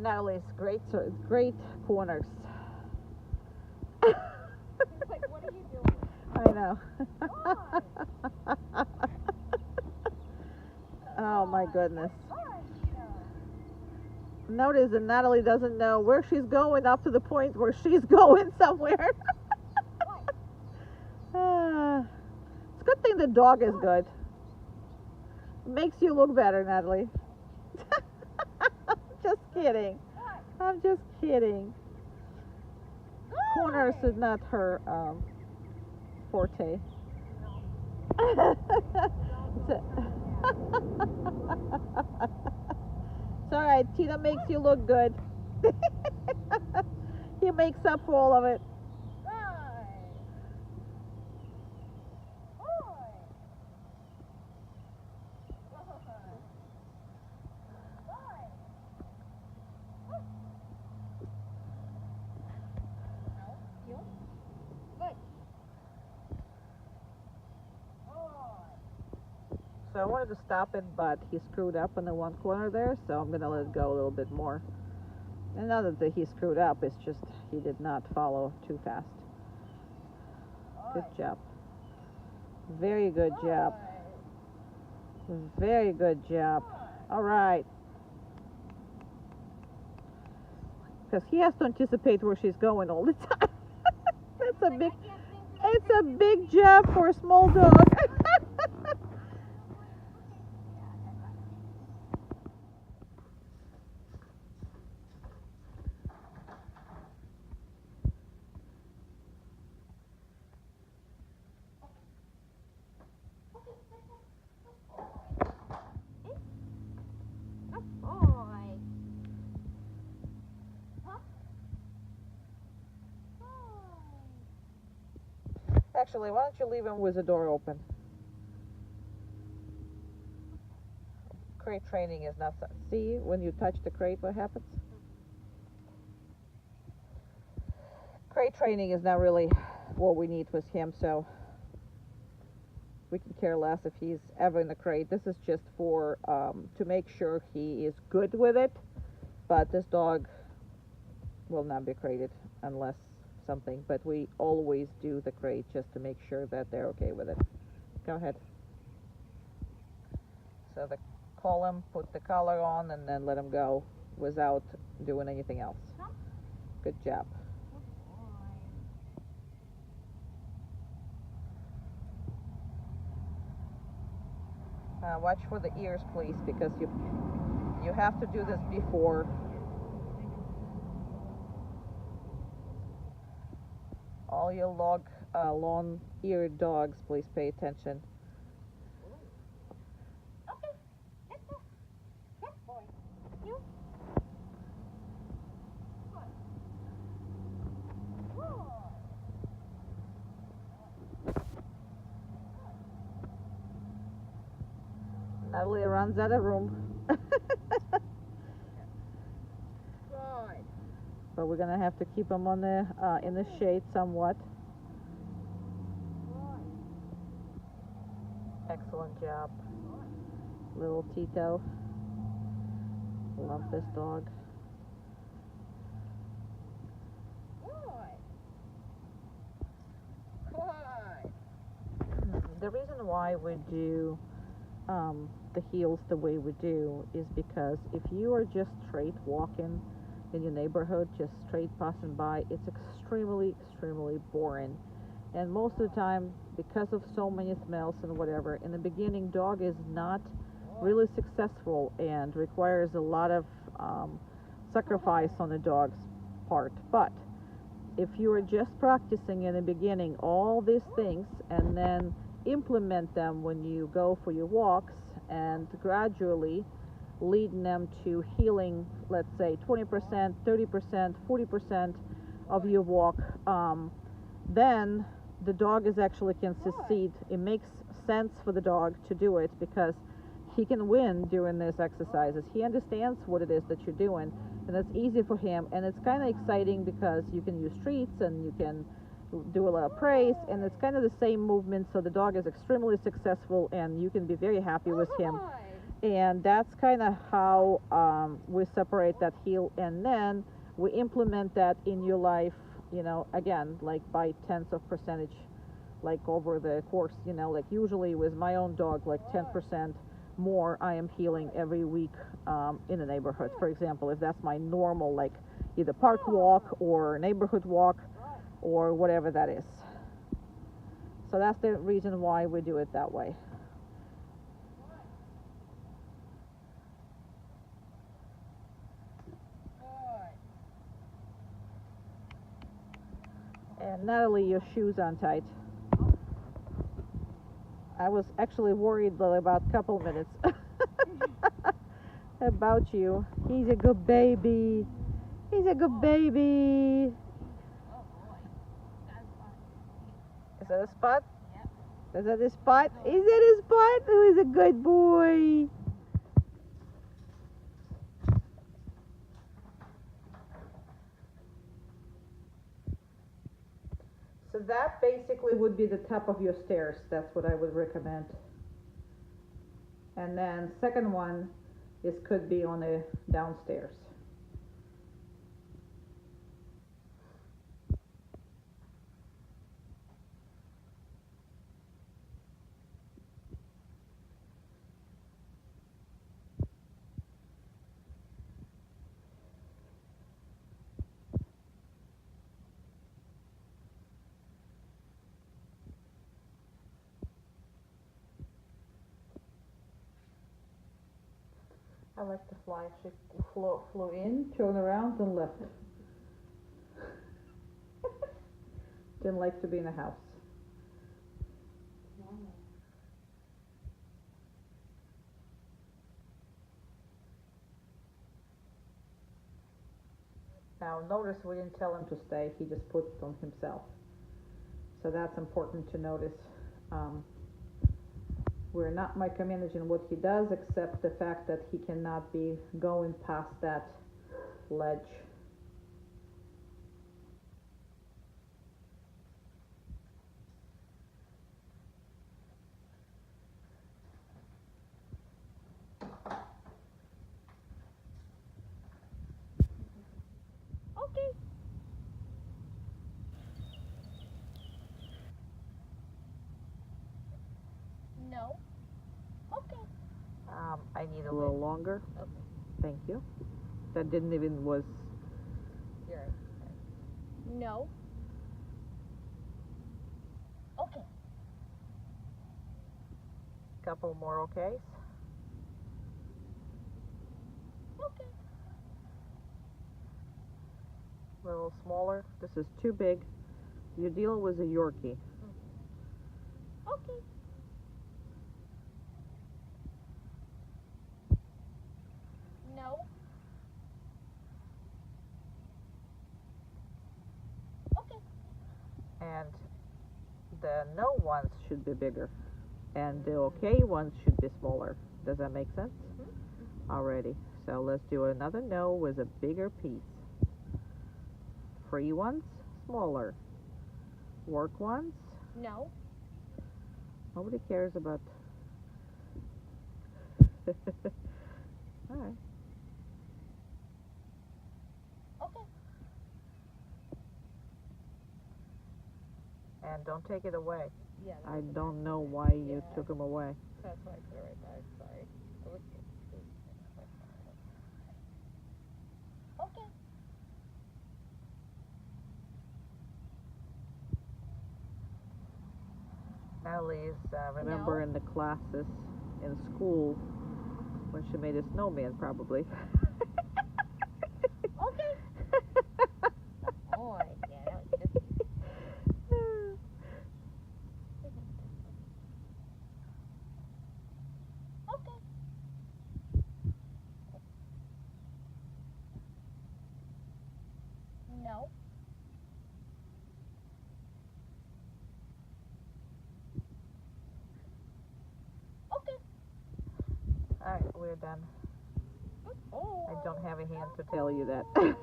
Natalie's great corners. It's like, what are you doing? I know. Oh my goodness. Notice that Natalie doesn't know where she's going up to the point where she's going somewhere. It's a good thing the dog is good. Makes you look better, Natalie. Just kidding. I'm just kidding. Corners is not her forte. It's alright, Tito makes you look good. He makes up for all of it. So I wanted to stop it, but he screwed up in the one corner there, so I'm going to let it go a little bit more. And not that he screwed up, it's just he did not follow too fast. Good job. Very good job. Very good job. All right. Because he has to anticipate where she's going all the time. It's a big job for a small dog. Actually, why don't you leave him with the door open? Crate training is not... See, when you touch the crate, what happens? Crate training is not really what we need with him, so we can care less if he's ever in the crate. This is just for to make sure he is good with it, but this dog will not be crated unless something, but we always do the crate just to make sure that they're okay with it. Go ahead. So call him, put the collar on, and then let him go without doing anything else. Good job. Watch for the ears, please, because you have to do this before. All your long-eared dogs, please pay attention. Okay, let's go. Yes, boy. You. Natalie runs out of room. But we're gonna have to keep him on the in the shade somewhat. Excellent job, little Tito. Love this dog. The reason why we do the heels the way we do is because if you are just straight walking in your neighborhood, just straight passing by, it's extremely boring. And most of the time, because of so many smells and whatever, in the beginning, dog is not really successful and requires a lot of sacrifice on the dog's part. But if you are just practicing in the beginning all these things and then implement them when you go for your walks and gradually leading them to healing, let's say 20%, 30%, 40% of your walk, then the dog is actually can succeed. It makes sense for the dog to do it because he can win during these exercises. He understands what it is that you're doing, and it's easy for him, and it's kind of exciting because you can use treats and you can do a lot of praise, and it's kind of the same movement, so the dog is extremely successful and you can be very happy with him. And that's kind of how we separate that heel, and then we implement that in your life, you know, again, like by tenths of percentage, like over the course, you know, like usually with my own dog, like 10% more I am healing every week in the neighborhood. For example, if that's my normal, like either park walk or neighborhood walk or whatever that is. So that's the reason why we do it that way. And Natalie, your shoes untied. I was actually worried about a couple minutes about you. He's a good baby. He's a good baby. Oh boy. Got a spot. Is that a spot? Yep. Is that a spot? Is that a spot? Who is a good boy? So that basically would be the top of your stairs. That's what I would recommend. And then second one is could be on the downstairs. I like to fly. She flew in, turned around, and left. Didn't like to be in a house. Now notice we didn't tell him to stay. He just put it on himself. So that's important to notice. We're not micromanaging what he does, except the fact that he cannot be going past that ledge. Okay. No. Okay. I need a little longer. Okay. Thank you. That didn't even was. You're right. No. Okay. Couple more okays. Okay. A little smaller. This is too big. You're dealing with a Yorkie. Okay. No. Okay. And the no ones should be bigger. And the okay ones should be smaller. Does that make sense? Alrighty. So let's do another no with a bigger piece. Free ones, smaller. Work ones, No. nobody cares about. Alright. Okay. And don't take it away. Yeah. I don't know why you took him away. That's why I put it right back. Sorry. Okay. Natalie's, remember in the classes in school when she made a snowman, probably. Okay. Boy, yeah, that was just. Okay. No. Okay. Alright, we're done. Oh. I don't have a hand to tell you that. Boy,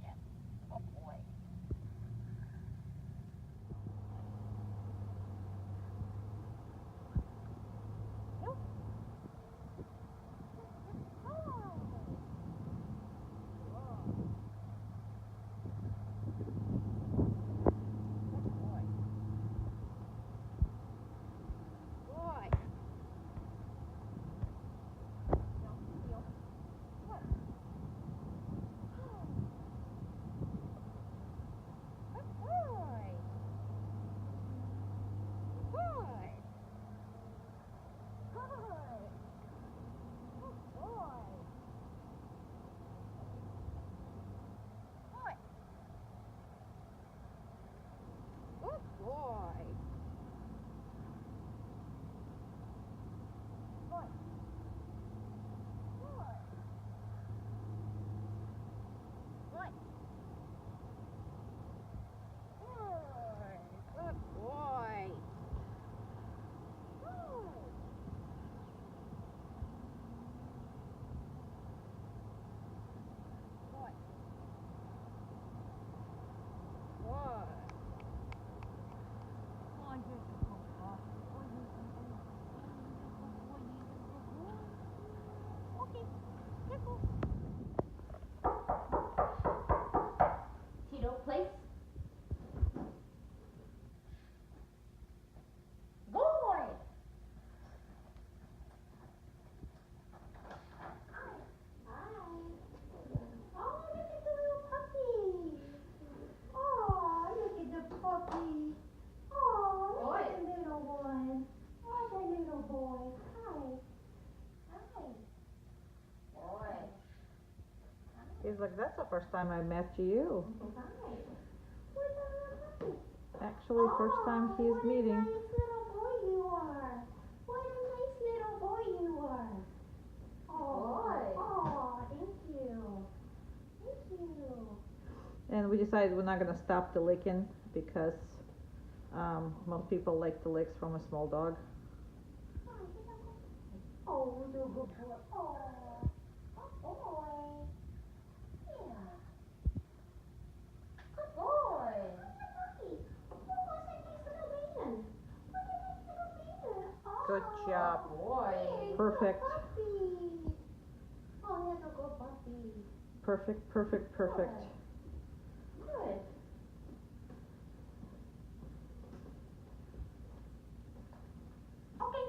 yeah. Oh boy. He's like, that's the first time I met you. Hi. Actually, first time he's meeting. What a nice little boy you are. What a nice little boy you are. Oh, thank you. Thank you. And we decided we're not gonna stop the licking because most people like the licks from a small dog. Oh, you're a good boy. Oh, good boy. Yeah. Good boy. Good job. Boy. Perfect. Puppy. Oh, that's a good puppy. Perfect, perfect, perfect. Good. Okay.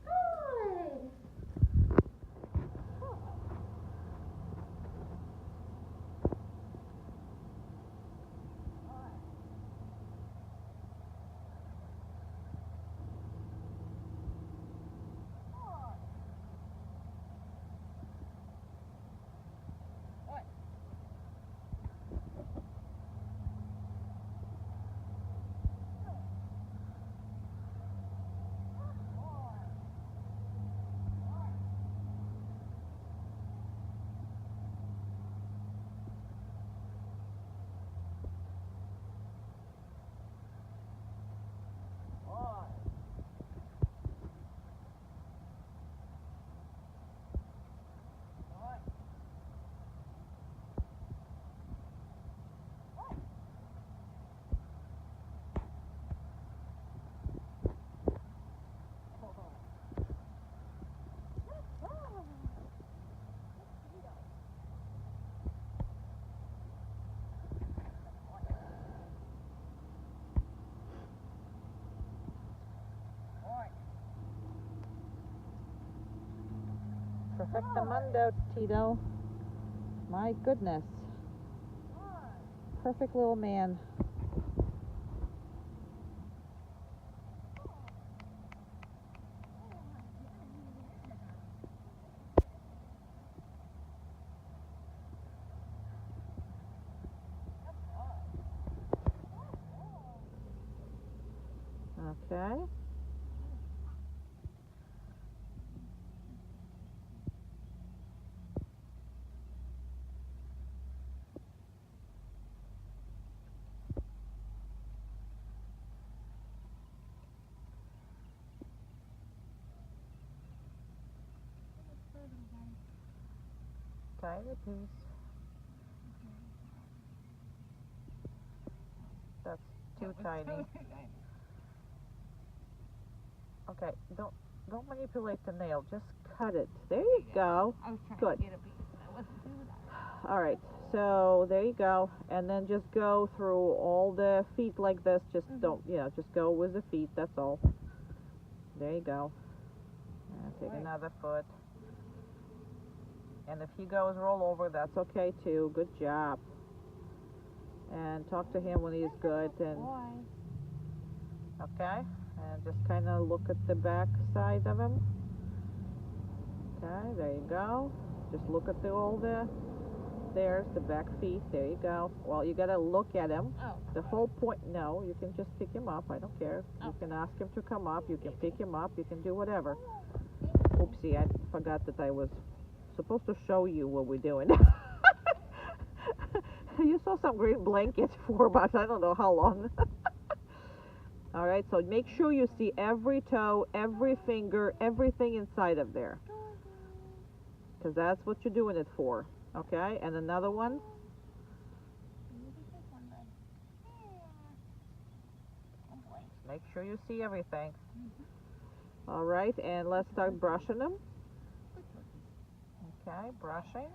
Good. Perfectamundo, Tito. My goodness. Perfect little man. Okay. Tiny piece. That's too tiny. Okay, don't manipulate the nail. Just cut it. There you go. I was trying Good. to get a piece and I wasn't doing that. All right. So there you go. And then just go through all the feet like this. Just don't, just go with the feet. That's all. There you go. And take another foot. And if he goes roll over, that's okay too. Good job. And talk to him when he's good. And okay. And just kind of look at the back side of him. Okay, there you go. Just look at there's the back feet. There you go. Well, you gotta look at him. Oh. The whole point, no, you can just pick him up. I don't care. You can ask him to come up. You can pick him up. You can do whatever. Oopsie, I forgot that I was supposed to show you what we're doing. You saw some green blanket for about I don't know how long. All right, so make sure you see every toe, every finger, everything inside of there. Because that's what you're doing it for. Okay, and another one. Make sure you see everything. All right, and let's start brushing them. Okay, brushing.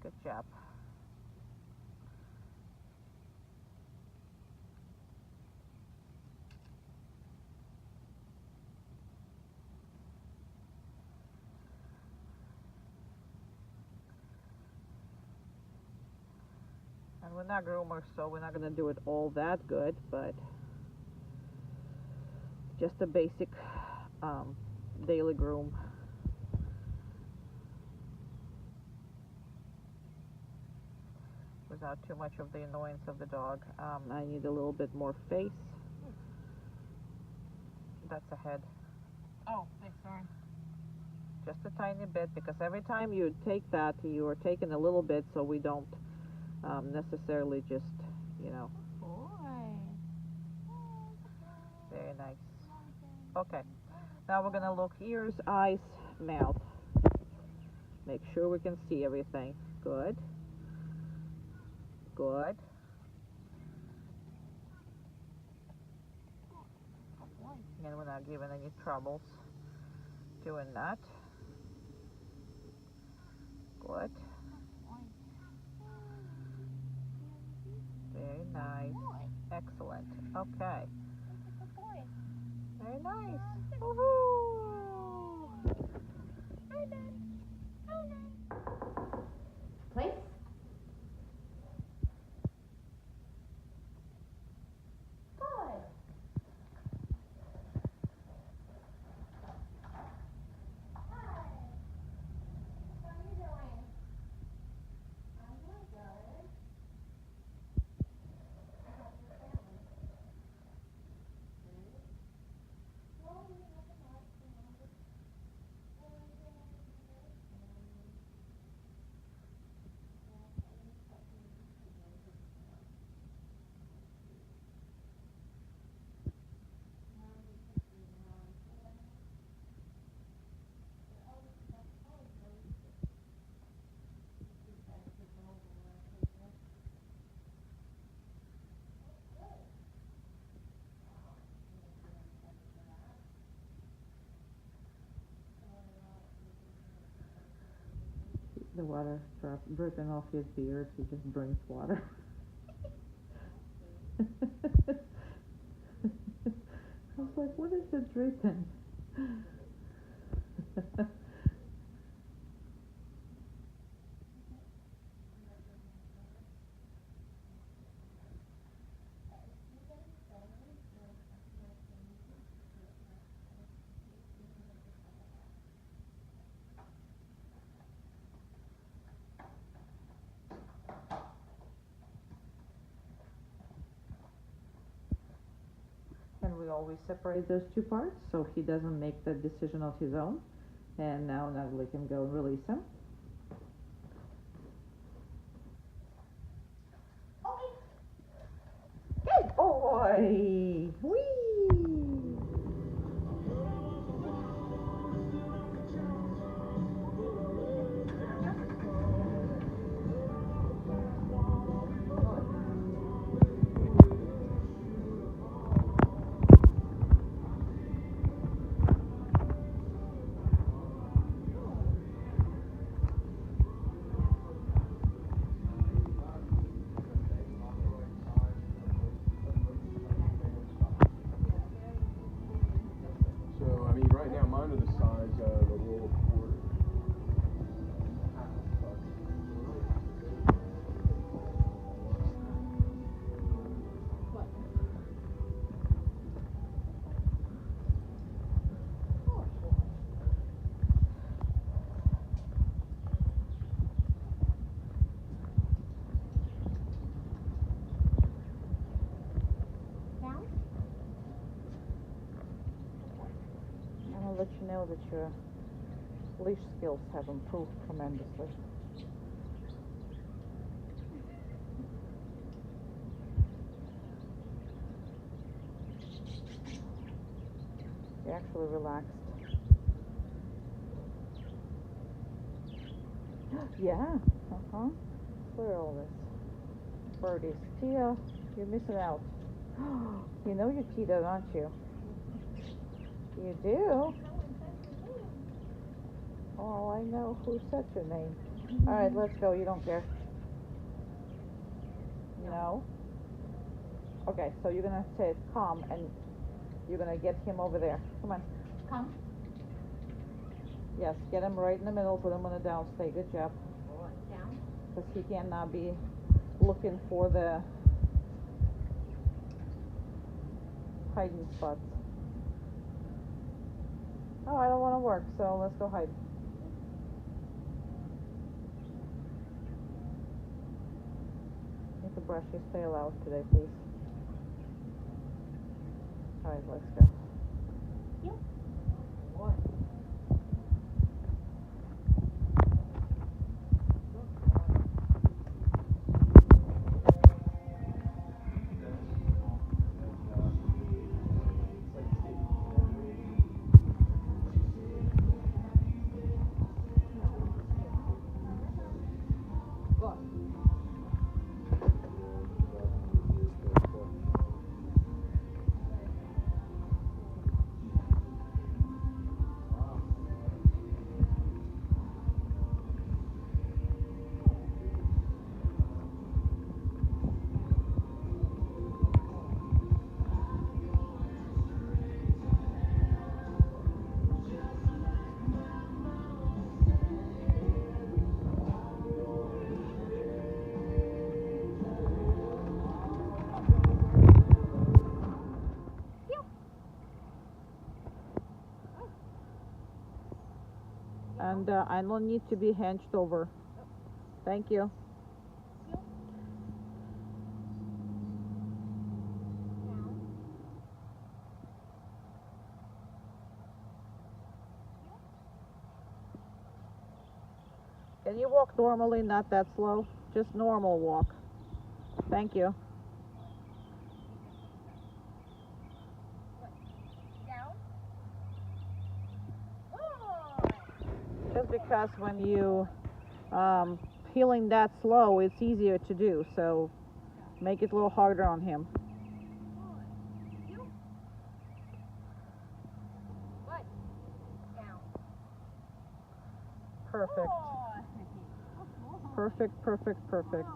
Good job. And we're not groomers, so we're not going to do it all that good, but just a basic daily groom. without too much of the annoyance of the dog. I need a little bit more face. That's a head. Oh, thanks, sorry. Just a tiny bit, because every time you take that, you are taking a little bit, so we don't necessarily just, you know. Boy. Very nice. Okay, now we're gonna look ears, eyes, mouth. Make sure we can see everything. Good. Good. And we're not giving any troubles doing that. Good. Very nice. Excellent. Okay. Very nice. Woohoo! Place. Good. Hi. What are you doing? I'm doing good. How's your family? Good. Well, we have a lot to know. The water dripping off his beard. He just brings water. I was like, what is it dripping? And we always separate those two parts so he doesn't make the decision of his own. And now Natalie can go and release him. Okay. Good boy! Whee! So, I mean, right now mine are the size of a roll of quarters. What? Down? I'm gonna let you know that your leash skills have improved tremendously. You're actually relaxed. Yeah, Clear all this. Birdies. Tito, you're missing out. You know you're Tito, aren't you? You do? Oh, I know who said your name. Alright, let's go. You don't care. No? Okay, so you're gonna say come and you're gonna get him over there. Come on. Come. Yes, get him right in the middle, put him on a downstay. Good job. Down. Because he cannot be looking for the hiding spots. Oh, I don't want to work, so let's go hide. me to brush his tail out today, please. Alright, let's go. Yep. What? And I don't need to be hunched over. Thank you. Can you walk normally, not that slow? Just normal walk. Thank you. Down. Just because when you feeling that slow, it's easier to do. So make it a little harder on him. Perfect. Perfect, perfect, perfect.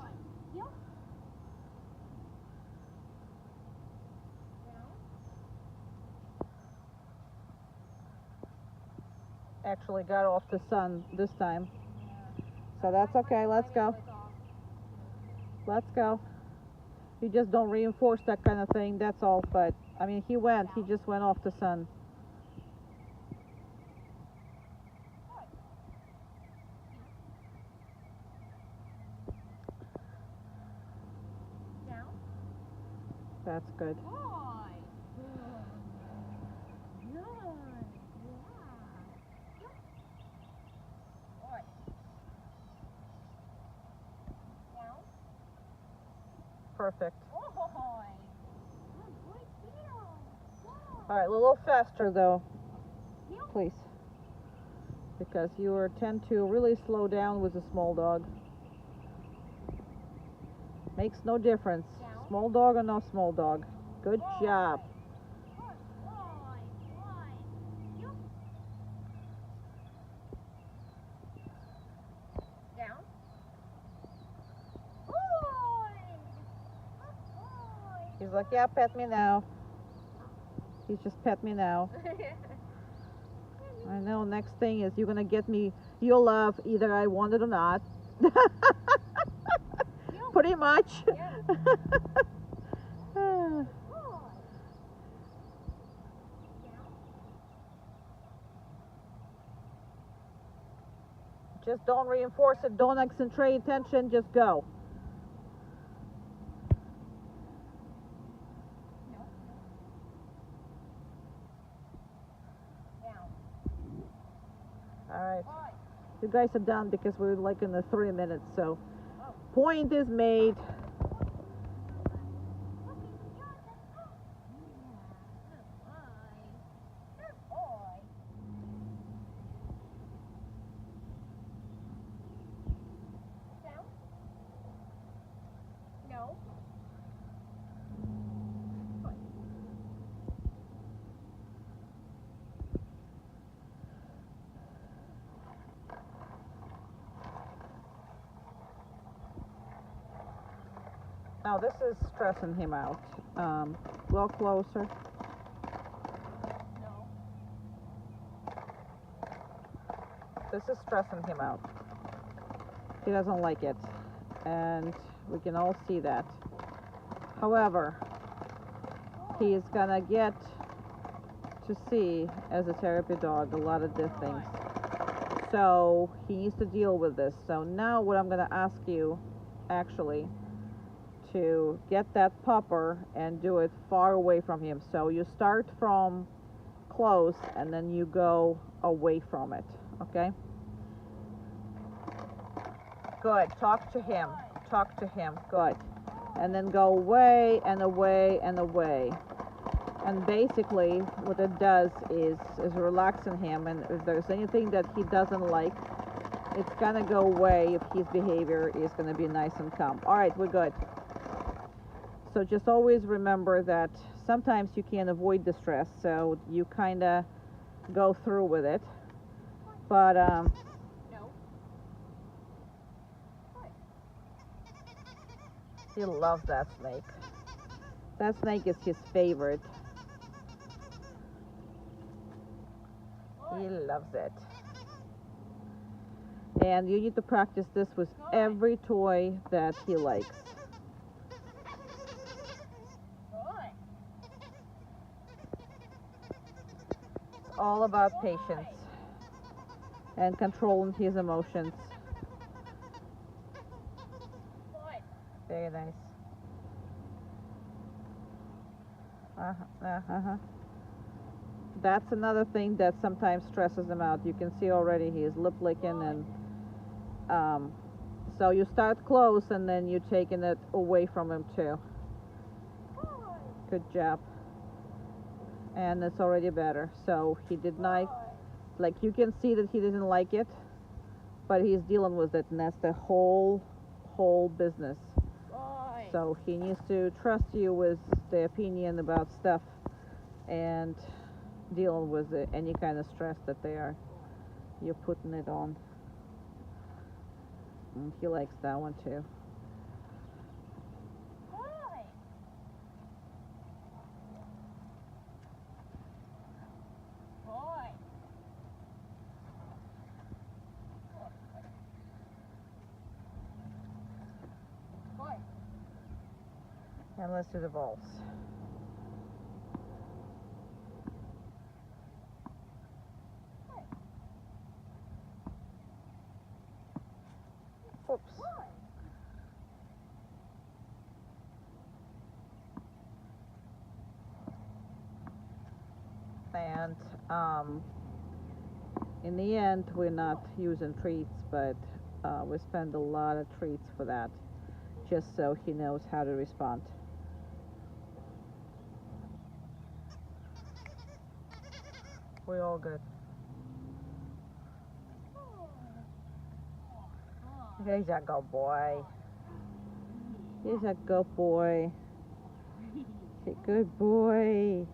Actually got off the sun this time. So that's okay, let's go. Let's go. You just don't reinforce that kind of thing, that's all. But, I mean, he just went off the sun. That's good. Perfect. Alright, a little faster though, please. Because you tend to really slow down with a small dog. Makes no difference. Small dog or no small dog. Good job. He's like, yeah, pet me now. He's just pet me now. I know, next thing is you're gonna get me your love, either I want it or not. Pretty much. Just don't reinforce it, don't concentrate attention, just go. Alright. You guys are done because we're like in the 3 minutes, so point is made. Now this is stressing him out. A little closer. This is stressing him out. He doesn't like it. And we can all see that. However, he is gonna get to see, as a therapy dog, a lot of these things. So he needs to deal with this. So now what I'm gonna ask you, actually, to get that popper and do it far away from him. So you start from close and then you go away from it, okay? Good. Talk to him. Talk to him. Good. And then go away and away and away. And basically what it does is relaxing him, and if there's anything that he doesn't like, it's gonna go away if his behavior is gonna be nice and calm. All right, we're good. So just always remember that sometimes you can't avoid distress, so you kind of go through with it. But No. he loves that snake. That snake is his favorite. He loves it. And you need to practice this with every toy that he likes. It's all about patience and controlling his emotions. Very nice. That's another thing that sometimes stresses him out. You can see already he is lip licking, and so you start close and then you're taking it away from him too. Good job. And it's already better. So he did not, like, you can see that he didn't like it, but he's dealing with it, and that's the whole business. So he needs to trust you with the opinion about stuff and dealing with any kind of stress that you're putting it on. And he likes that one too. And let's do the balls. Oops. And in the end, we're not using treats, but we spend a lot of treats for that, just so he knows how to respond. We're all good. Here's a good boy. Here's a good boy. He's a good boy.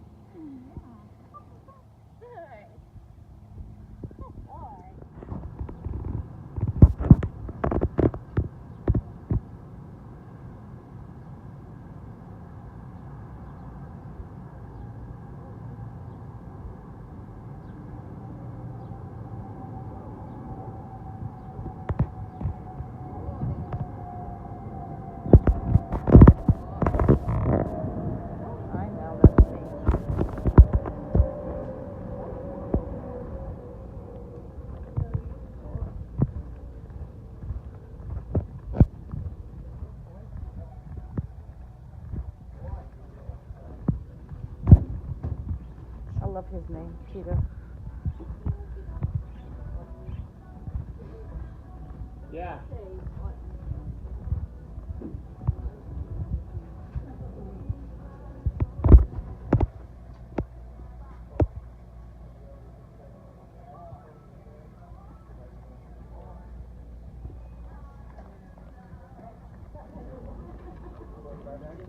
I love his name, Tito. Yeah.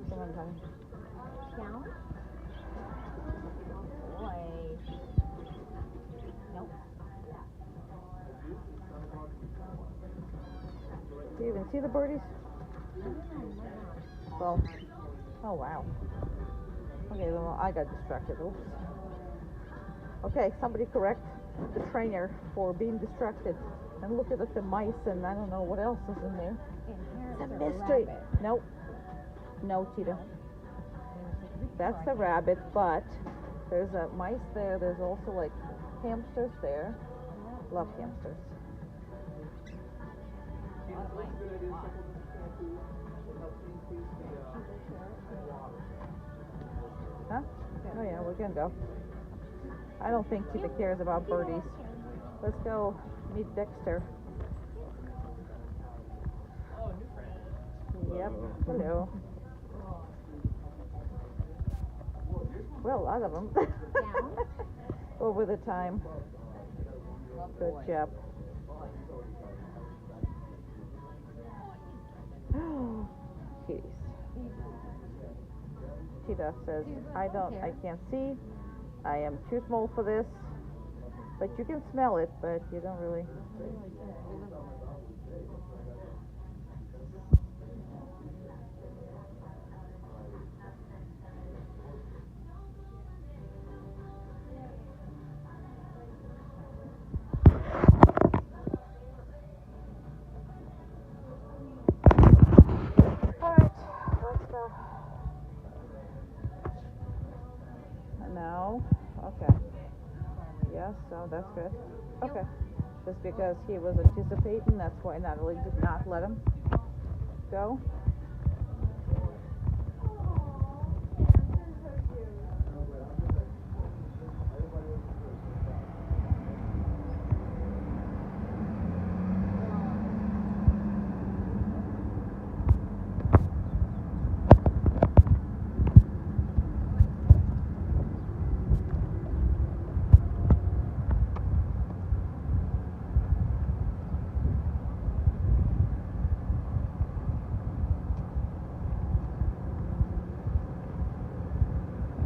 Come on, honey. Down. Boy. Nope. Do you even see the birdies? Well, oh wow. Okay, well, I got distracted. Oops. Okay, somebody correct the trainer for being distracted. And look at the mice, and I don't know what else is in there. It's a mystery. Nope. No, Tito. That's the rabbit, but there's a mice there. There's also like hamsters there. Love hamsters. Huh? Oh yeah, we can go. I don't think Tita cares about birdies. Let's go meet Dexter. Yep. Hello. Well, a lot of them. Over the time. Good job. Kitties. Tita says, I can't see. I am too small for this. But you can smell it, but you don't really. Alright, let's go. No? Okay. Yes, so that's good. Okay. Just because he was anticipating, that's why Natalie did not let him go.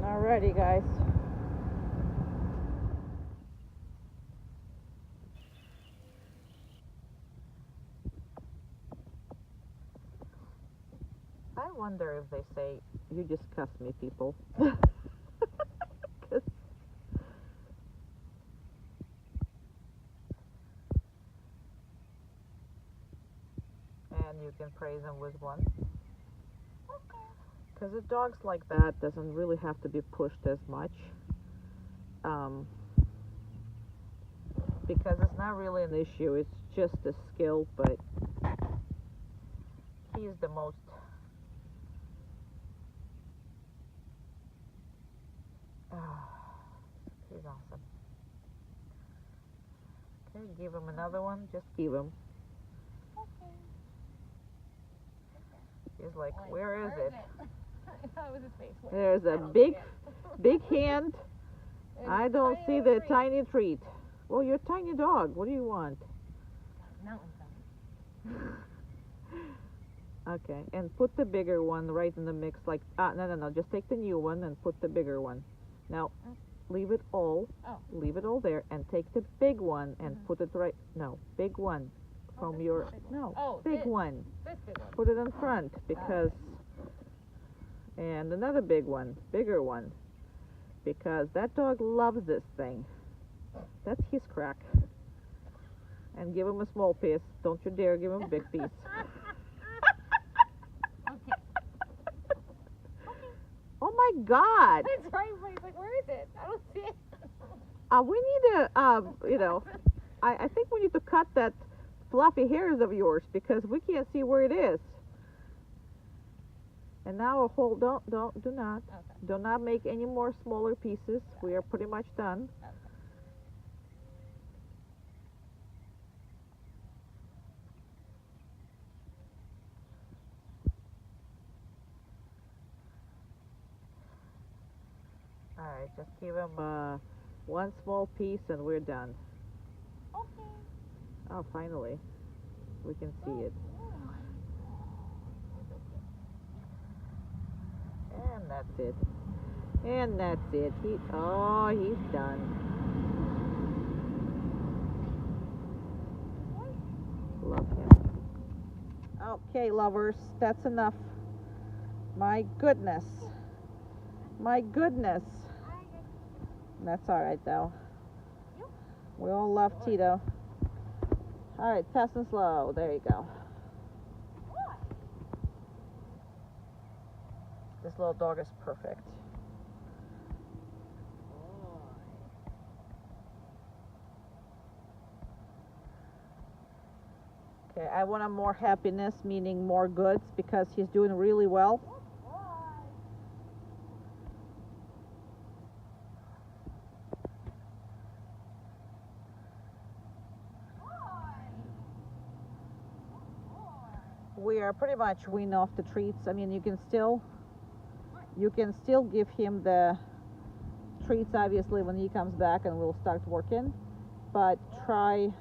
Alrighty, guys. I wonder if they say, you just cussed me, people. 'Cause and you can praise them with one. Because a dog's like that doesn't really have to be pushed as much. Because it's not really an issue, it's just a skill, but he's the most he's awesome. Okay, give him another one, just give him. He's like, where is it? That was his face. There's a big hand. I don't see the tiny treat. Well, you're a tiny dog. What do you want? Okay, and put the bigger one right in the mix. Like, no. Just take the new one and put the bigger one. Now, leave it all. Oh. Leave it all there, and take the big one and put it right. No, big one from your. No, big one. This big one. Put it in front because. And another big one, bigger one, because that dog loves this thing. That's his crack. And give him a small piece. Don't you dare give him a big piece. Okay. Oh my God! That's right. He's like, where is it? I don't see it. We need to, I think we need to cut that fluffy hairs of yours because we can't see where it is. And now do not. Okay. Do not make any more smaller pieces. We are pretty much done. Okay. Alright, just give him one small piece and we're done. Okay. Oh, finally. We can see it. And that's it. And that's it. He's done. Love him. Okay, lovers, that's enough. My goodness. My goodness. That's alright, though. We all love Tito. Alright, fast and slow. There you go. This little dog is perfect. Okay, I want more happiness, meaning more goods, because he's doing really well. We are pretty much weaned off the treats. I mean, you can still give him the treats, obviously, when he comes back, and we'll start working. But try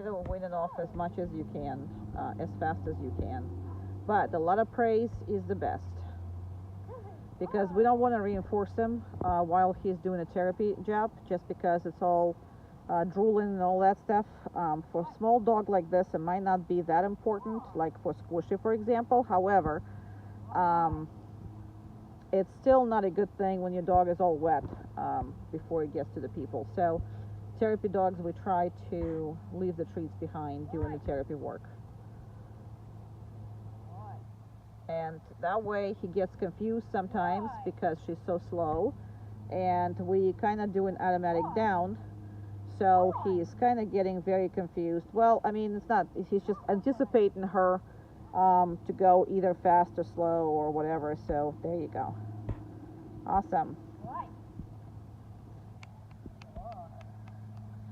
to wean it off as much as you can, as fast as you can. But a lot of praise is the best, because we don't want to reinforce him while he's doing a therapy job, just because it's all drooling and all that stuff. For a small dog like this, it might not be that important, like for Squishy, for example. However, it's still not a good thing when your dog is all wet before it gets to the people. So therapy dogs, we try to leave the treats behind doing the therapy work. And that way he gets confused sometimes because she's so slow, and we kind of do an automatic down, so he's kind of getting very confused. Well, I mean, it's not, he's just anticipating her to go either fast or slow or whatever. So there you go. Awesome.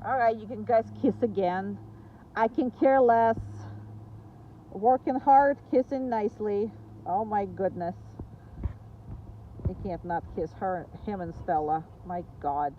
All right, you can guys kiss again. I can care less. Working hard, kissing nicely. Oh my goodness. You can't not kiss him and Stella. My God.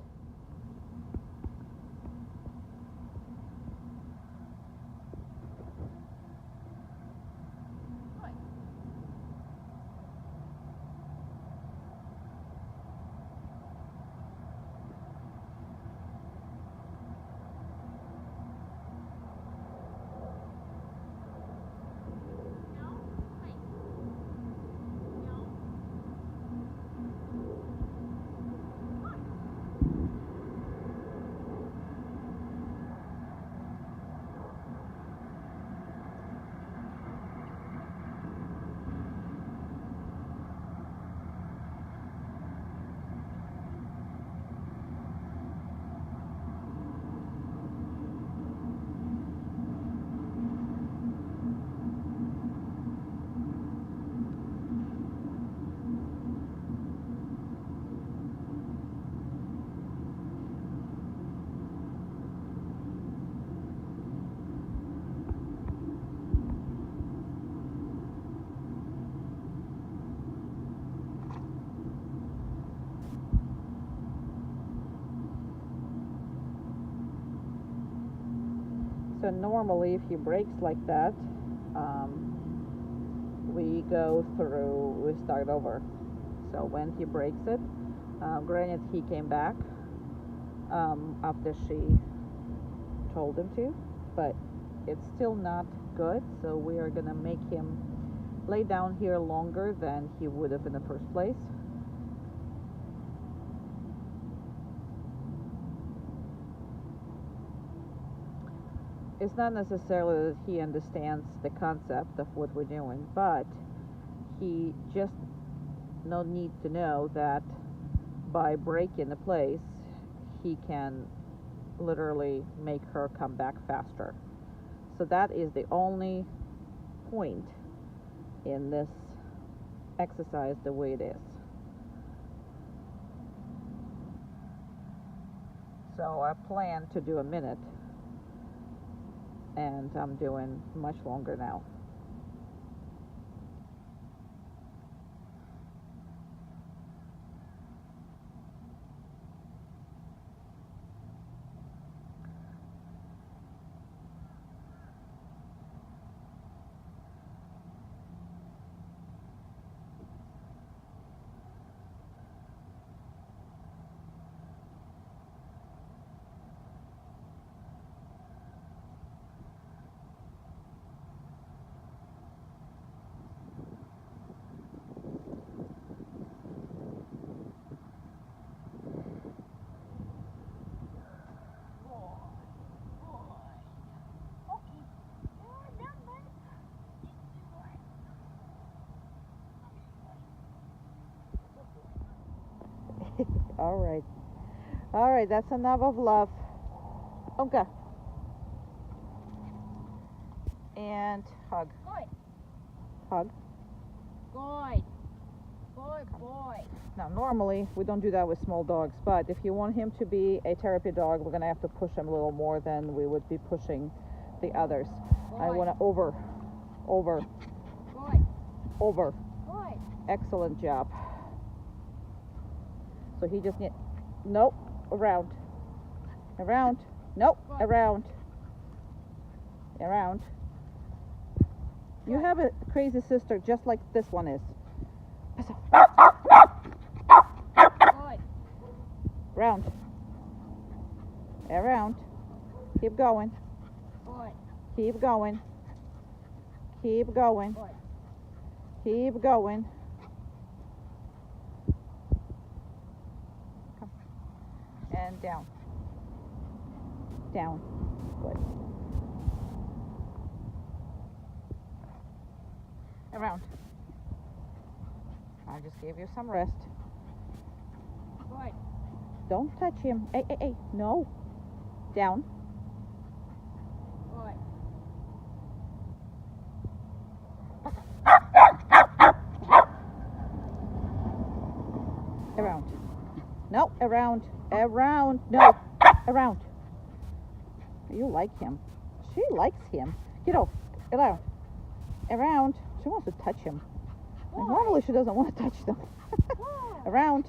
So normally, if he breaks like that, we go through, we start over. So when he breaks it, granted he came back after she told him to, but it's still not good. So we are gonna make him lay down here longer than he would have in the first place. It's not necessarily that he understands the concept of what we're doing, but he just needs to know that by breaking the place, he can literally make her come back faster. So that is the only point in this exercise the way it is. So I plan to do a minute, and I'm doing much longer now. All right. All right, that's enough of love. Okay. And hug. Good. Hug. Good. Good boy. Now, normally we don't do that with small dogs, but if you want him to be a therapy dog, we're gonna have to push him a little more than we would be pushing the others. I Good. want to over, Good. over. Good. Excellent job. So he just need, nope, around, nope, Good. around. You Good. have a crazy sister just like this one is. Good. Around. Keep going. Good. Keep going. Good. Keep going. Come. And down. Good. Around. I just gave you some rest. Good. Don't touch him. Hey. No. Down. Good. Around. No, around. No, around. You like him. She likes him. Get off. Around. She wants to touch him. And normally she doesn't want to touch them. Around.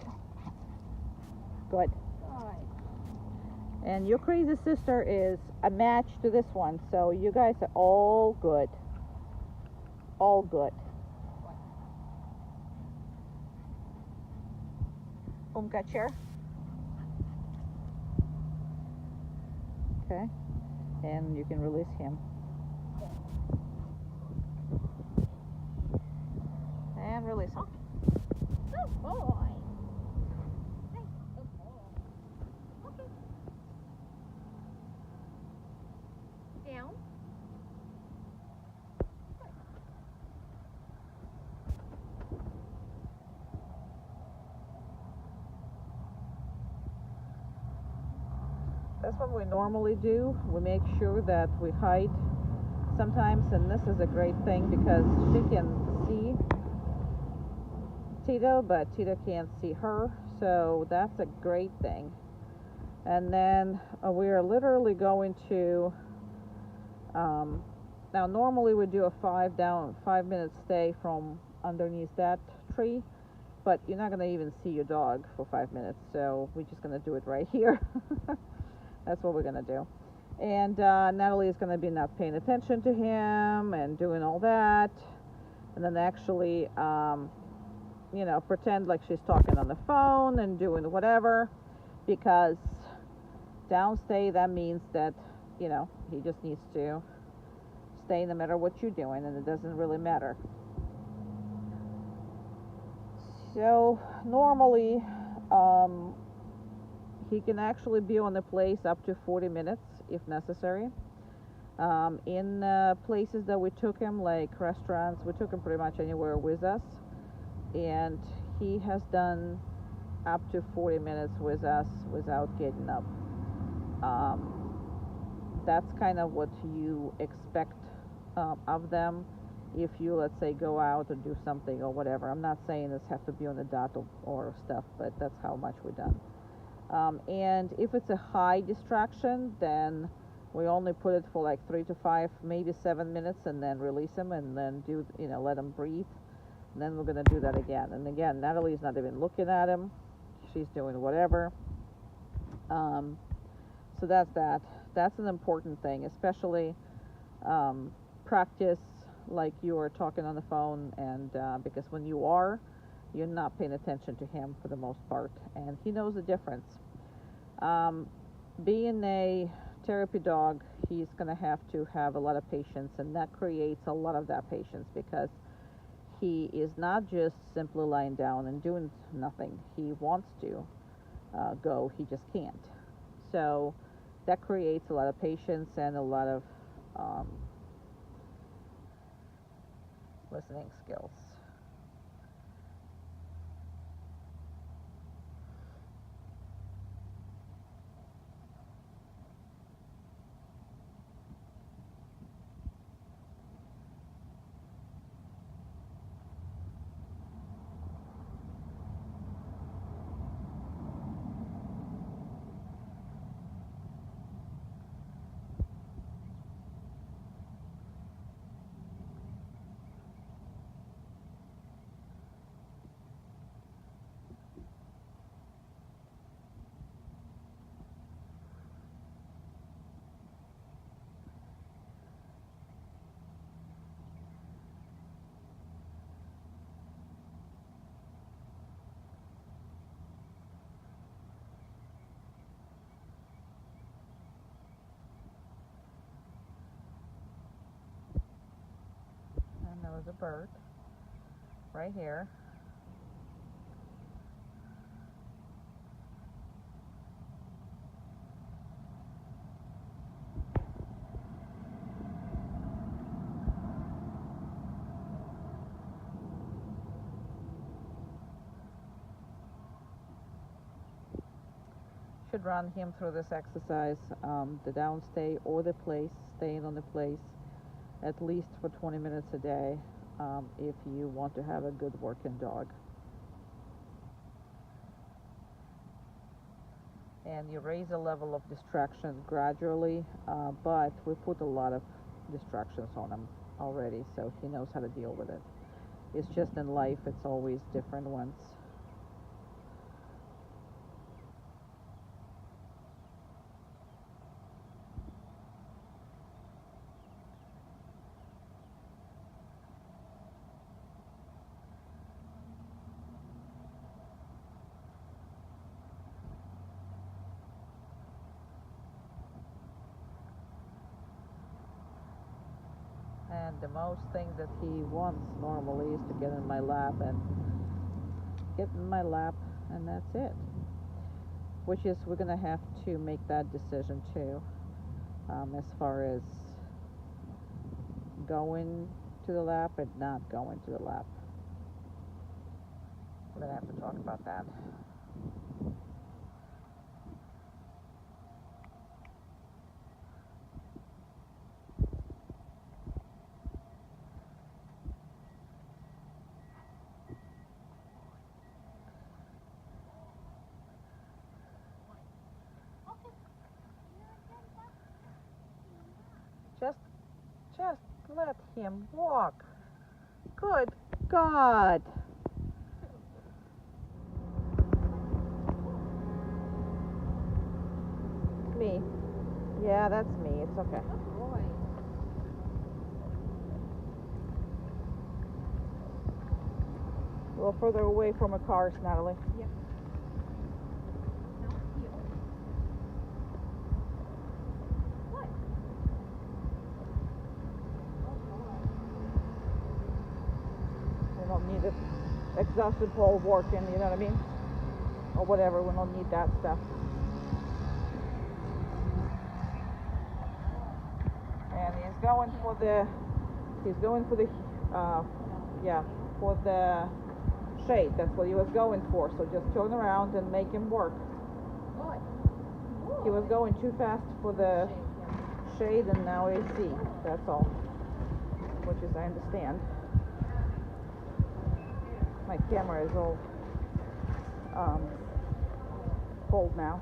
Good. Good. And your crazy sister is a match to this one. So you guys are all good. All good. Chair. Okay. And you can release him. And release him. Good boy. Hey, good boy. Okay. Down. That's what we normally do. We make sure that we hide sometimes, and this is a great thing because she can see Tito, but Tito can't see her, so that's a great thing. And then we are literally going to now normally we do a 5-minute stay from underneath that tree, but you're not going to even see your dog for 5 minutes, so we're just going to do it right here. That's what we're going to do. And Natalie is going to be not paying attention to him and doing all that, and then actually pretend like she's talking on the phone and doing whatever, because downstay, that means that he just needs to stay no matter what you're doing, and it doesn't really matter. So normally he can actually be on the place up to 40 minutes if necessary. In places that we took him, like restaurants, we took him pretty much anywhere with us, and he has done up to 40 minutes with us without getting up. That's kind of what you expect of them if you, let's say, go out or do something or whatever. I'm not saying this has to be on the dot or stuff, but that's how much we've done. And if it's a high distraction, then we only put it for like 3 to 5, maybe 7 minutes, and then release him, and then let him breathe. And then we're gonna do that again. And again, Natalie's not even looking at him; she's doing whatever. So that's that. That's an important thing, especially practice like you are talking on the phone, and because when you're not paying attention to him for the most part, and he knows the difference. Being a therapy dog, he's going to have a lot of patience, and that creates a lot of that patience, because he is not just simply lying down and doing nothing. He wants to go, he just can't. So that creates a lot of patience and a lot of listening skills. bird right here. Should run him through this exercise, the downstay or the place, staying on the place at least for 20 minutes a day, if you want to have a good working dog. And you raise the level of distraction gradually, but we put a lot of distractions on him already, so he knows how to deal with it. It's just in life, it's always different ones. And the most thing that he wants normally is to get in my lap, and that's it. Which is, we're gonna have to make that decision too, as far as going to the lap and not going to the lap. We're gonna have to talk about that. Just let him walk. Good God. Me. Yeah, that's me. It's okay. Good boy. A little further away from a car, Natalie. Yep. No, heel. What? We don't need it. Exhausted pole working, you know what I mean? Or whatever, we don't need that stuff. And he's going for the for the shade. That's what he was going for. So just turn around and make him work. Good. He was going too fast for the shade, and now AC. That's all. Which is, I understand. My camera is all cold now.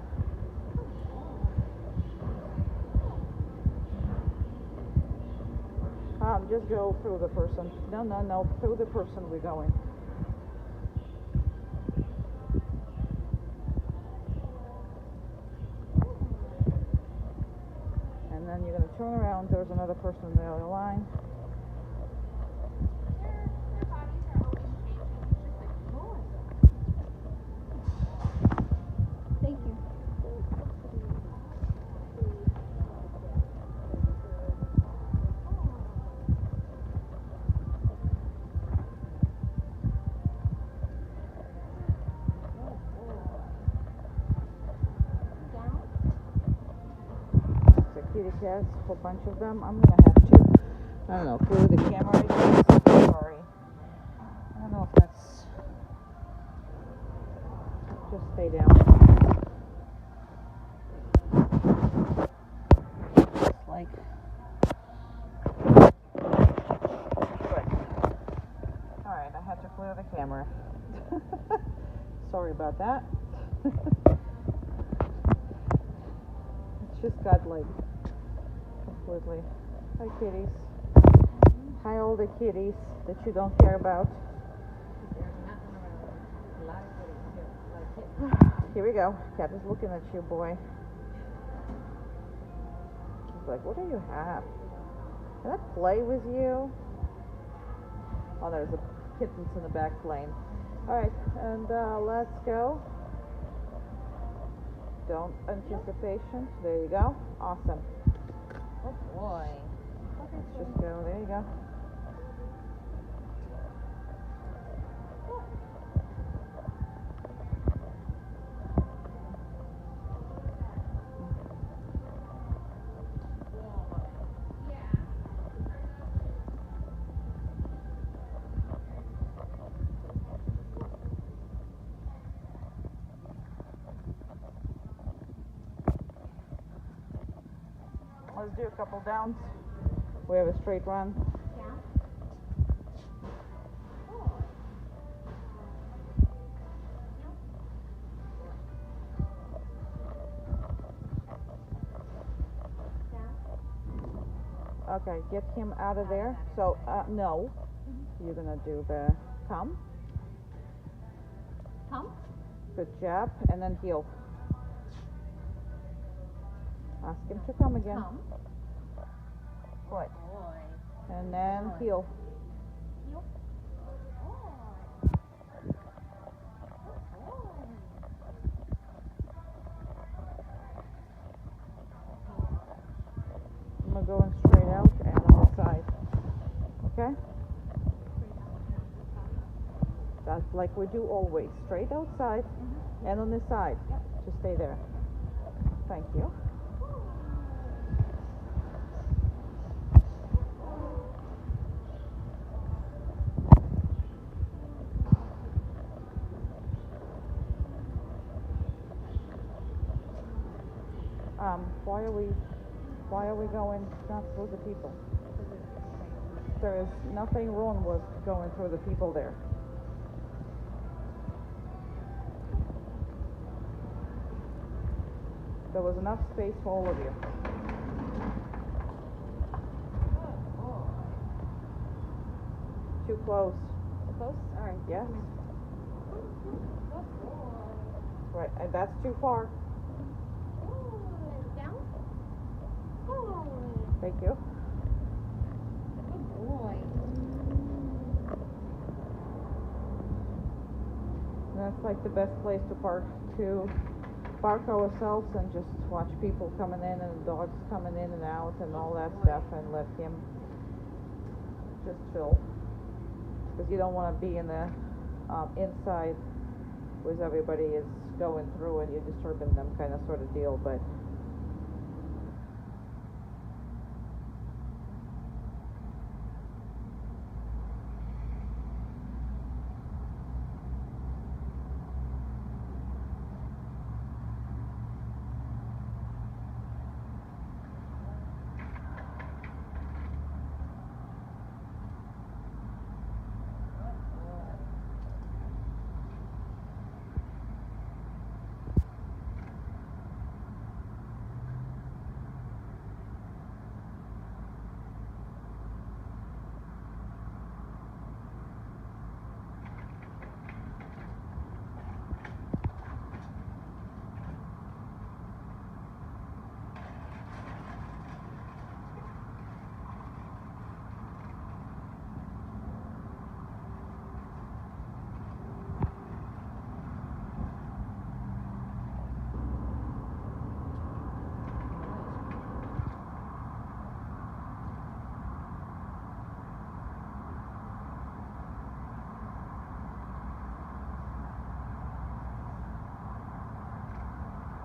Just go through the person. No, through the person we're going. And then you're going to turn around. There's another person in the other line. Their bodies are always changing. Thank you. Kitty cats, a whole bunch of them. I'm gonna have to, I don't know, clear the camera, I guess. Sorry. I don't know if that's, just stay down. It's like, good. Alright, I had to clear the camera. Sorry about that. It's just got like, completely. Hi kitties. Hi all the kitties that you don't care about. Here we go. Cat is looking at you, boy. He's like, what do you have? Can I play with you? Oh, there's a kittens in the back lane. Alright, and let's go. Don't anticipation. There you go. Awesome. Oh boy. Let's just go. There you go. Let's do a couple downs. We have a straight run. Down. Okay, get him out of there. So, no. You're gonna do the come. Come. Good job. And then heel. Ask him to come again. Come. Good. Boy. And then heel. Heel. We're going straight out and on the side. Okay? That's like we do always. Straight outside and on the side. Just stay there. Thank you. Why are we going not through the people? There is nothing wrong with going through the people there. There was enough space for all of you. Too close. Too close? Alright. Yes. Right, and that's too far. Down. Thank you. Good boy. That's like the best place to park ourselves and just watch people coming in and dogs coming in and out and all that stuff, and let him just chill. Because you don't want to be in the inside where everybody is going through and you're disturbing them, kind of sort of deal. But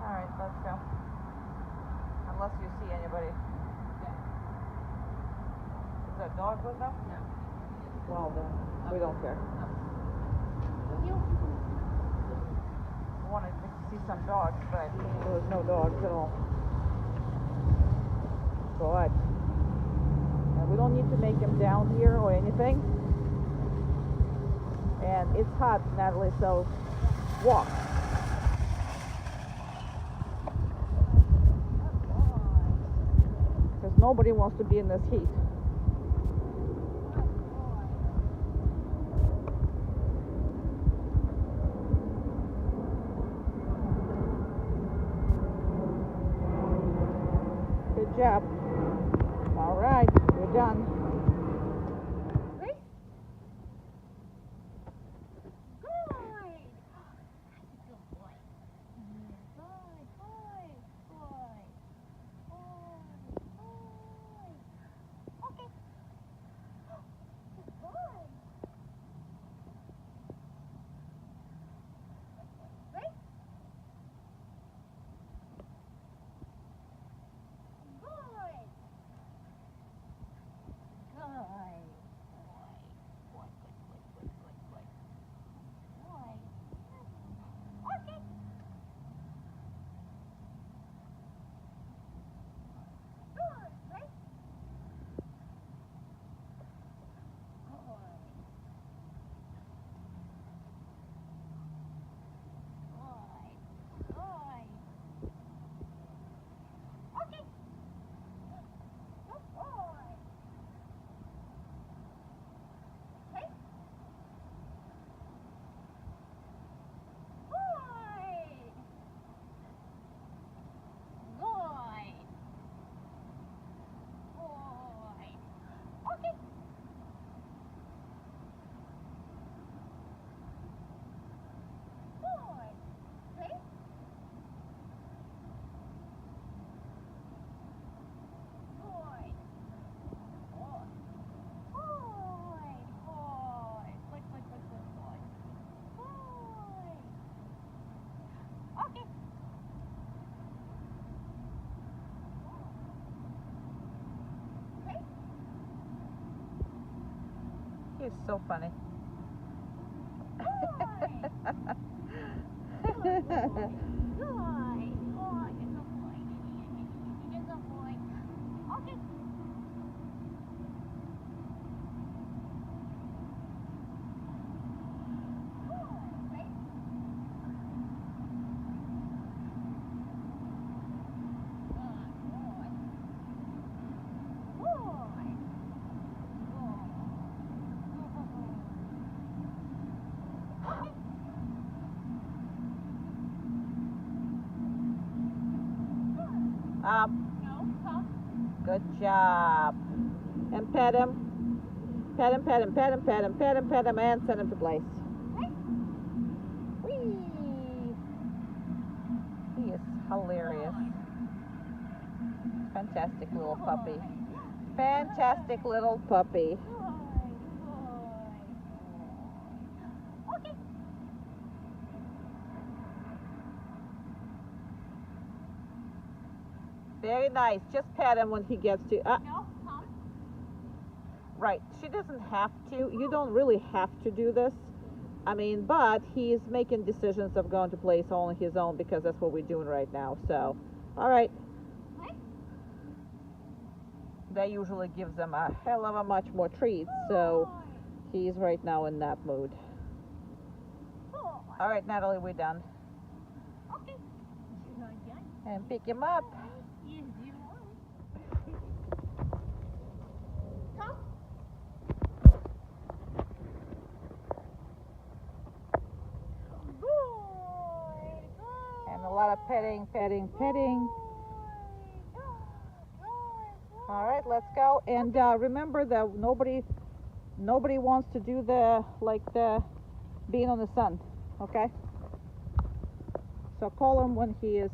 alright, let's go. Unless you see anybody. Is that dog with them? No. Well then, we don't care. Heel. I wanted to see some dogs, but there was no dogs at all. Good. And we don't need to make him down here or anything. And it's hot, Natalie, so walk. Because nobody wants to be in this heat. Good job. All right, we're done. Ready? Good. Good boy. Good boy. Boy. Boy. Okay. Good boy. Ready? Good. He's so funny. Up. Good job. And pet him. Pet him, pet him, pet him, pet him, pet him, pet him, and send him to place. Whee! He is hilarious. Fantastic little puppy. Fantastic little puppy. Very nice. Just pet him when he gets to. Right. She doesn't have to. You don't really have to do this. I mean, but he's making decisions of going to place on his own because that's what we're doing right now. So, all right. That usually gives them a hell of a much more treats. So he's right now in that mood. All right, Natalie, we're done. Okay. And pick him up. And a lot of petting, petting, petting. All right, let's go. And remember that nobody wants to do the being on the sun. Okay. So call him when he is.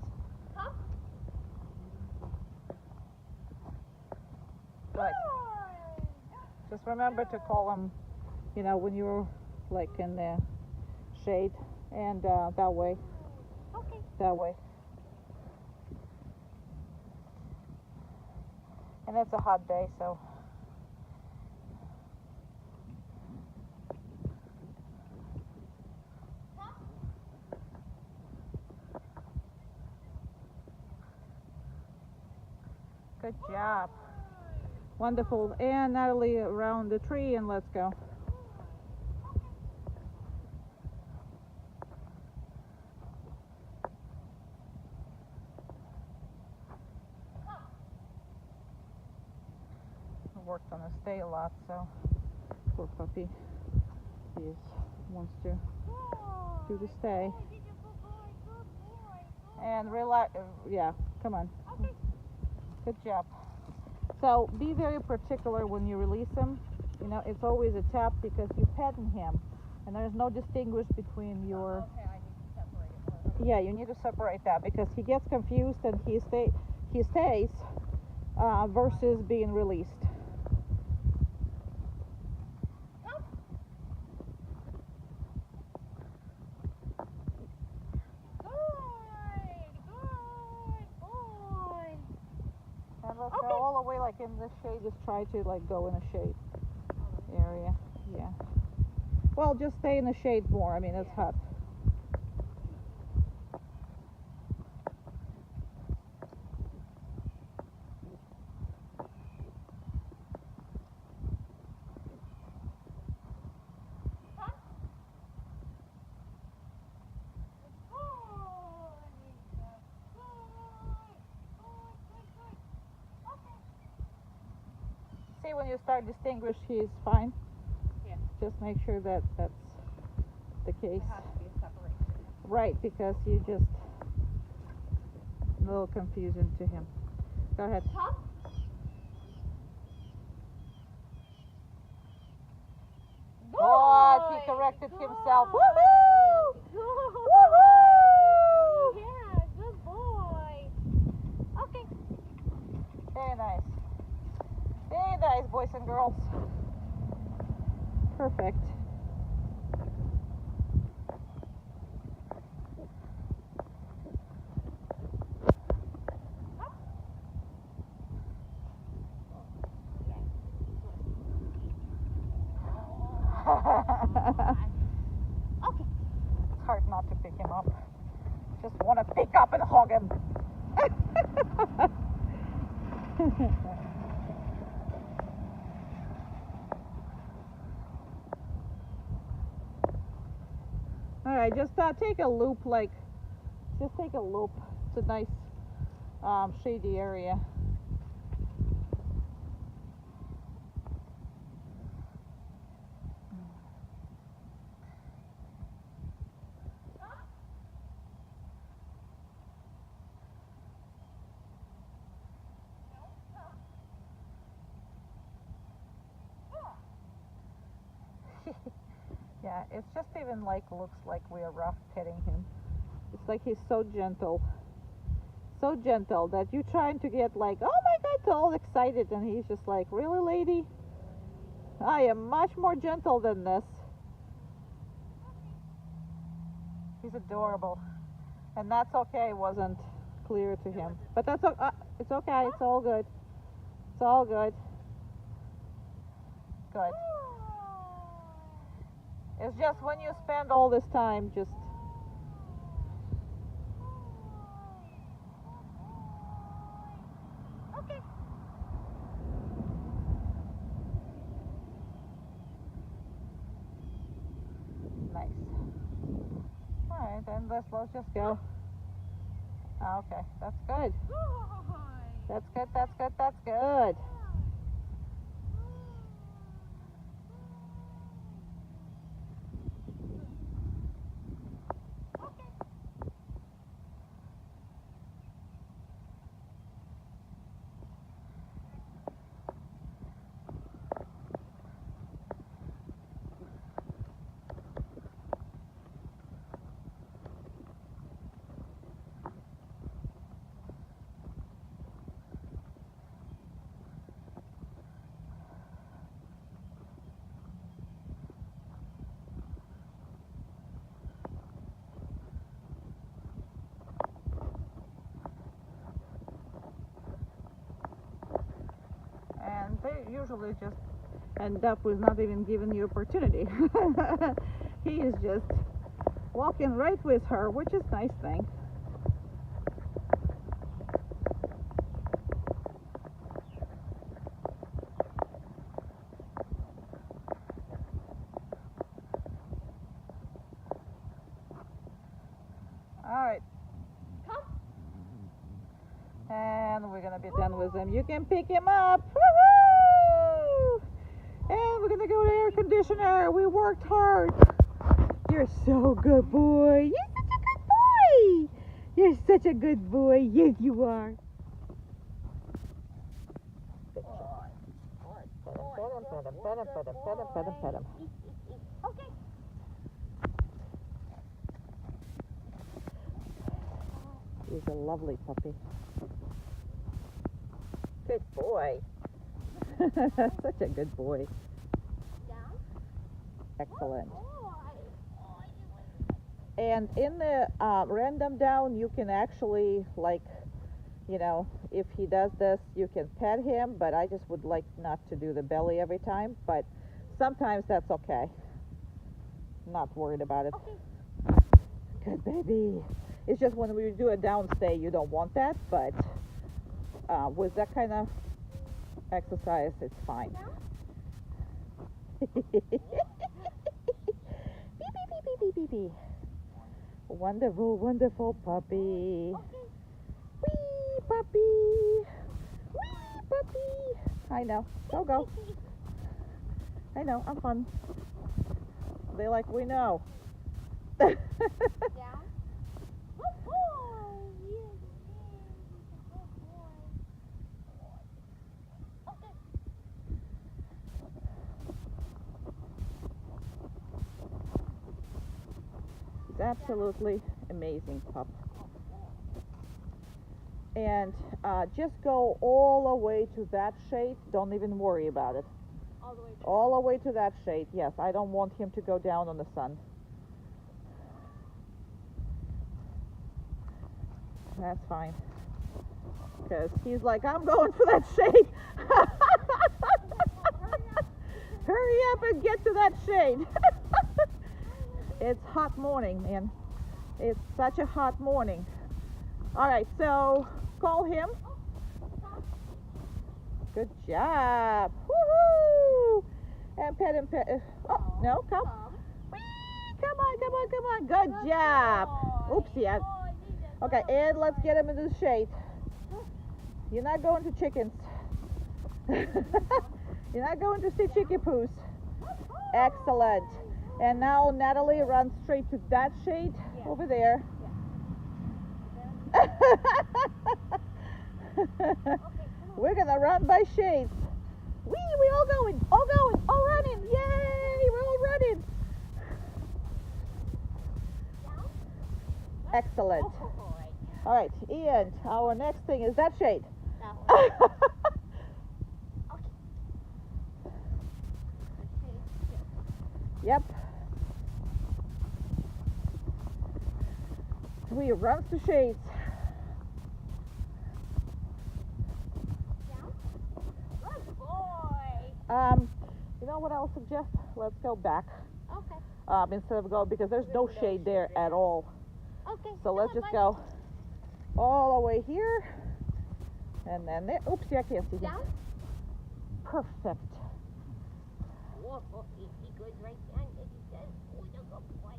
Right. Just remember to call him, when you're like in the shade, and that way. Okay. That way. And it's a hot day, so. Good job. Wonderful. And Natalie around the tree, and let's go. Worked on the stay a lot, so poor puppy. He wants to do the stay. And relax. Yeah, come on. Good job. So be very particular when you release him. It's always a tap because you're petting him, and there's no distinguish between your. Okay, I need to separate it. Yeah, you need to separate that because he gets confused and he stays versus being released. And let's go all the way like in the shade. Just try to go in a shade area. Yeah. Well, just stay in the shade more. I mean, it's hot. See, when you start distinguish, he's fine. Yeah. Just make sure that that's the case. There has to be a separation. Right, because you just a little confusing to him. Go ahead. Huh? Good. He corrected himself. Good. Woohoo! Good. Woohoo! Yeah, good boy. Okay. Very nice. Very nice, boys and girls. Perfect. Okay. It's hard not to pick him up. Just want to pick up and hug him. All right, just take a loop, just take a loop. It's a nice shady area. Yeah, it's just even looks like we're rough petting him. It's like he's so gentle that you're trying to get like, oh my God, all excited, and he's just like, really, lady? I am much more gentle than this. He's adorable, and that's okay. It wasn't clear to him, but that's it's okay. It's all good. It's all good. Good. It's just when you spend all this time just Okay. nice. All right, then let's just go. Okay, that's good. That's good. That's good. That's good. And they usually just end up with not even giving you opportunity. He is just walking right with her, which is a nice thing. All right. And we're gonna be done with him. You can pick him up. Woohoo! And we're gonna go to air conditioner. We worked hard. You're so good, boy. You're such a good boy. You're such a good boy. Yes, you are. Pet him. Okay. He's a lovely puppy. Good boy. Such a good boy. Down. Excellent. Oh, And in the random down, you can actually, if he does this, you can pet him, but I just would like not to do the belly every time, but sometimes that's okay. Not worried about it. Okay. Good baby. It's just when we do a downstay, you don't want that, but with that kind of exercise, it's fine. Beep, beep, beep, beep, beep, beep. Wonderful, wonderful puppy. Wee puppy. Wee puppy. I know. Go. I know. I'm fun. They like, we know. Down. Good boy. Yes, good boy. Okay. He's absolutely amazing pup. And just go all the way to that shade. Don't even worry about it. All the way down. All the way to that shade. Yes, I don't want him to go down on the sun. That's fine. Because he's like, I'm going for that shade. Hurry up and get to that shade. It's hot morning, man. It's such a hot morning. All right, so call him. Good job. Woohoo! And pet him, pet. Oh, no, come. Whee! Come on, come on, come on. Good job. Oopsie. Okay, and let's get him into the shade. You're not going to chickens. You're not going to see chicky poos. Excellent. And now Natalie runs straight to that shade over there. We're gonna run by shades. We all going, all running. Yay! We're all running. Excellent. All right, Ian. Our next thing is that shade. Yep. We run to shades. You know what I'll suggest? Let's go back. Okay. Instead of go because there's no shade there at all. Okay. So let's just go all the way here, and then there. Oopsie, I can't see him. Down. Perfect. Whoa, he goes right down. He says, "Oh, you go play."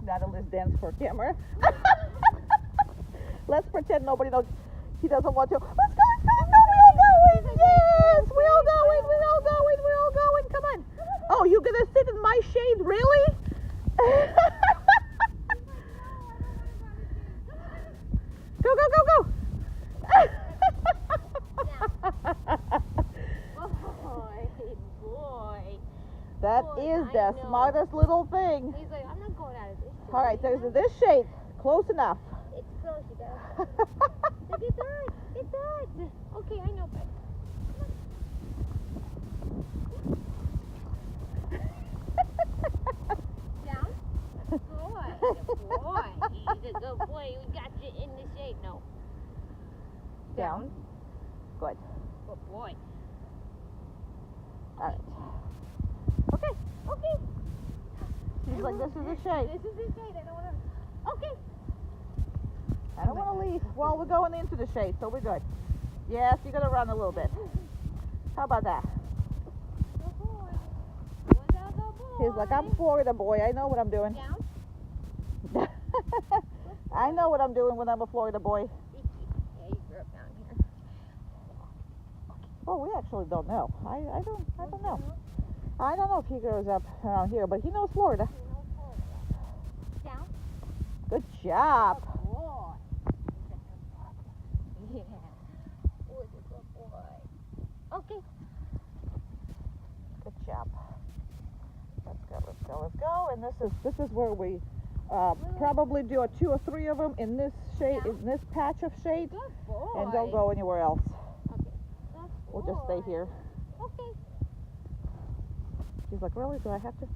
Natalie's dance for camera. Let's pretend nobody knows. He doesn't want to. Let's go, no, we're all going. Yes, we're all going. Come on. Oh, you gonna sit in my shade, really? Go. Boy. That Boy, is I the know. smartest little thing. He's like, I'm not going out of this. All right, there's this shade. Close enough. It's close, you guys. Look, it's hot. It's hot. Okay, I know, but. Down. Boy. He's a good boy. We got you in the shade. No. Down. Good. Good boy. All right. Okay. She's like, this is the shade. This is the shade. I don't want to. Okay. I don't want to leave. Well, we're going into the shade, so we're good. Yes, you're gonna run a little bit. How about that? Good boy. What's up, good boy? He's like, I'm Florida boy. I know what I'm doing. Down. I know what I'm doing when I'm a Florida boy. Yeah, you grew up down here. Well, we actually don't know. I don't know. I don't know if he grows up around here, but he knows Florida. Down. Good job. Good boy. Yeah. Who's a good boy? Okay. Good job. Let's go. And this is where we probably do a 2 or 3 of them in this shade, in this patch of shade, Good boy. and don't go anywhere else. Okay. Good We'll just stay boy. here. Okay. He's like, really? Do I have to?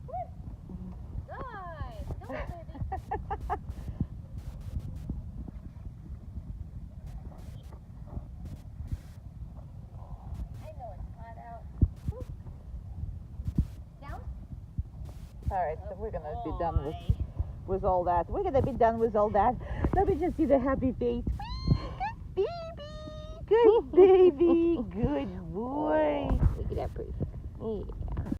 Nice. Go, baby. I know it's hot out. Down. All right, so we're gonna be done Boy. with all that. We're gonna be done with all that. Let me just see the happy face. Good baby. Good boy. Look at that pretty face. Yeah.